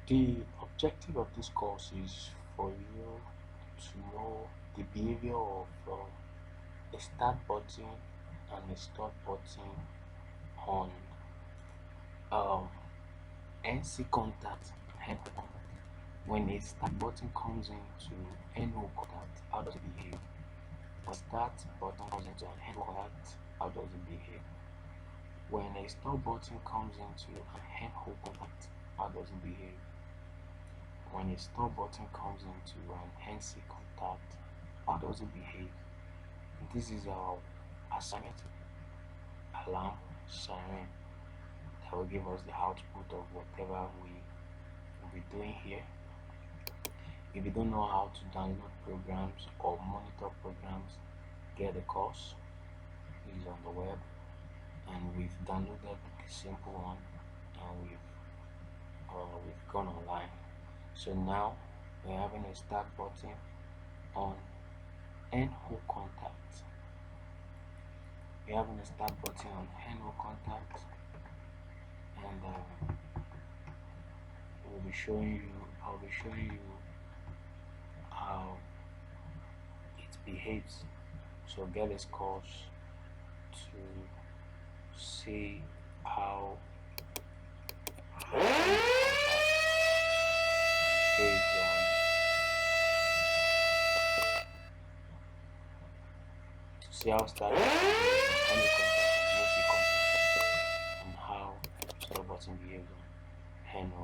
The objective of this course is for you to know the behavior of a start button and a stop button on um, NC contact head-on. When a start button comes into NO contact, how does it behave? When start button comes into an NO contact, how does it behave? When a stop button comes into an NO contact, how does it behave? When a stop button comes into an NC contact, how does it behave? This is our assignment, alarm, siren, that will give us the output of whatever we will be doing here. If you don't know how to download programs or monitor programs, get the course. It is on the web, and we've downloaded the simple one, and we've gone online. So now we're having a start button on NO contact. We're having a start button on NO contact, and I'll be showing you how it behaves. So get this course to see how behaves to see how start button behaves on any contact and multi contact, and how stop button behaves on NO